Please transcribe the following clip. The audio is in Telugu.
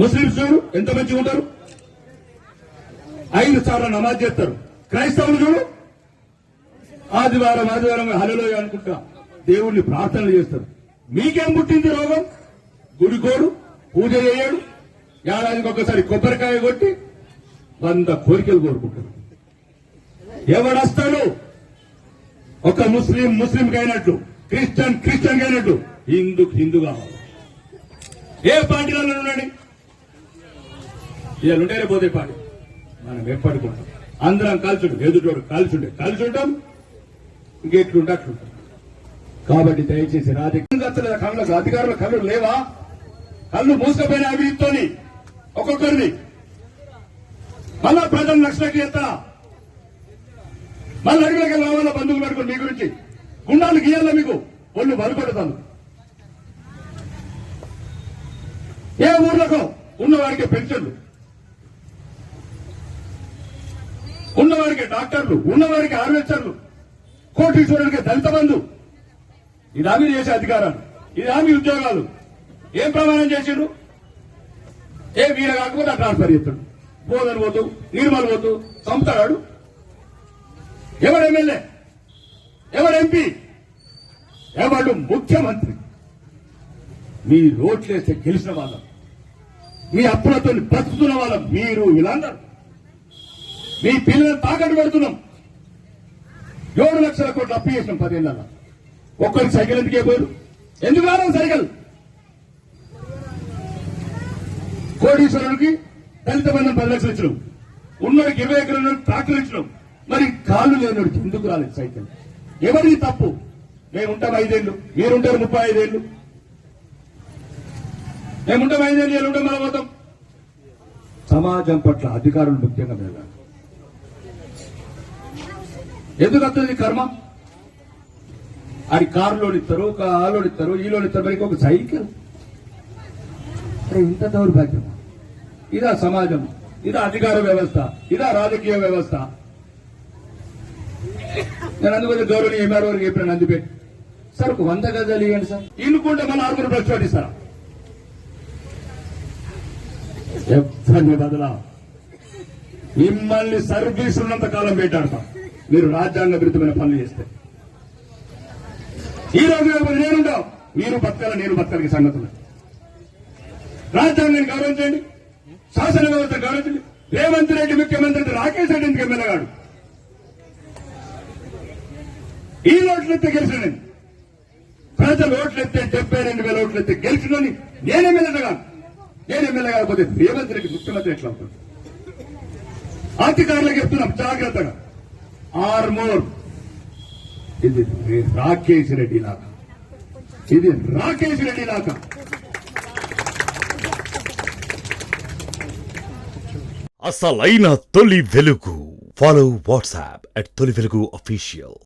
ముస్లింస్ చూడు ఎంత మంచిగా ఉంటారు, 5 సార్లు నమాజ్ చేస్తారు. క్రైస్తవులు చూడు ఆదివారం హల్లెలూయా అనుకుంటా దేవుణ్ణి ప్రార్థనలు చేస్తారు. మీకేం పుట్టింది రోగం? గుడికోడు, పూజ చేయడు, ఏడాదికి ఒకసారి కొబ్బరికాయ కొట్టి 100 కోరికలు కోరుకుంటారు. ఎవడొస్తాడు? ఒక ముస్లింకి అయినట్టు, క్రిస్టియన్ అయినట్టు హిందూ కావాలి. ఏ పార్టీలలో ఉండండి, ఇవాళ ఉంటేనే పోతే పార్టీ. మనం ఎప్పటికుంటాం అందరం కాల్చుంటాం, ఎదుటోడు కాల్చుంటాం, ఇంకెట్లుంటే అట్లుంటాం. కాబట్టి దయచేసి రాజకీయ కళ్ళకు అధికారుల కళ్ళు లేవా? కళ్ళు మూసుకపోయిన అభివృద్ధితోని ఒక్కొక్కరిని మళ్ళా ప్రజలు నష్టకి చేస్తారా? మళ్ళీ అడుగులకి రావాల బంధువులు పెట్టుకుని మీ గురించి గుండాలు గీయాల మీకు ఒళ్ళు బరుపడతాను. ఏ ఊర్లకు ఉన్నవాడికి పెన్షన్లు, ఉన్నవాడికి డాక్టర్లు, ఉన్నవాడికి హార్వెస్టర్లు, కోటీశ్వరుడికి దళిత బంధు. ఇది హామీ చేసే అధికారాలు, ఇది హామీ ఉద్యోగాలు. ఏం ప్రమాణం చేసిండు? ఏ వీర కాకపోతే ట్రాన్స్ఫర్ చేస్తాడు, బోధన పోతూ నిర్మల్ పోతూ చంపుతాడు. ఎవడు ఎమ్మెల్యే, ఎవడు ఎంపీ, ఎవడు ముఖ్యమంత్రి? మీ రోడ్లేస్తే గెలిచిన వాళ్ళం, మీ అప్పులతో బతుకుతున్న వాళ్ళం మీరు. వీళ్ళందరూ మీ పిల్లలను తాకట్టు పెడుతున్నాం. 7 లక్షల కోట్లు అప్పు చేసినాం 10 ఏళ్ళ. ఒక్కరికి సైకిల్ ఎందుకే పోయారు? ఎందుకు రాను సైకిల్? కోటీశ్వరుడికి దళిత బంధం 10 లక్షలు ఇచ్చినాం, ఉన్నోడికి 20 ఎకరాల ట్రాక్టర్ ఇచ్చినాం. మరి కాళ్ళు లేనోడికి ఎందుకు రాలేదు సైకిల్? ఎవరిది తప్పు? మేముంటాం 5 ఏళ్ళు, మీరుంటారు 35 ఏళ్ళు. మేముంటాం 5 ఏళ్ళు, ఉంటాం మన పోతాం. సమాజం పట్ల అధికారులు ముఖ్యంగా మెలగాలి. ఎందుకు వస్తుంది కర్మ? అది కారులోని ఇస్తారు, ఒక ఆలోని ఇస్తారు, ఈలోని ఇస్తారు, మరి ఒక సైకిల్. ఇంత దౌర్భాగ్యం. ఇదా సమాజం? ఇదా అధికార వ్యవస్థ? ఇదా రాజకీయ వ్యవస్థ? నేను అందుకోసం గౌరవనీయ ఎంఆర్ఓ గారికి చెప్పిన అందుపెట్టి సార్ 100 గజాలు ఇవ్వండి సార్, ఇన్నుకుంటే మన 6 ప్రశ్నిస్తారా? బదులా మిమ్మల్ని సర్వీస్ ఉన్నంత కాలం పెట్టాడతాం మీరు రాజ్యాంగ విరుద్ధమైన పనులు చేస్తే. ఈ రోజు నేనుంటాం, మీరు బతకాల, నేను బతకాలి సంగతులు. రాజ్యాంగాన్ని గౌరవించండి, శాసన వ్యవస్థ గౌరవించండి. రేవంత్ రెడ్డి ముఖ్యమంత్రి, రాకేష్ రెడ్డి ఎందుకు ఎమ్మెల్యేగాడు? ఈ ఓట్లెత్తే గెలిచిన ప్రజలు ఓట్లెత్తే 72,000 ఓట్లెత్తే గెలిచినని నేను ఎమ్మెల్యే కాకపోతే రేవంత్ రెడ్డి ముఖ్యమంత్రి ఎట్లా అవుతుంది? అధికారులకు చెప్తున్నాం జాగ్రత్తగా. ఆర్మోర్ ఇది రాకేష్ రెడ్డి లాగా, ఇది రాకేష్ రెడ్డి లాగా. అసలైన తొలి వెలుగు. ఫాలో వాట్సాప్ @తొలి వెలుగు official.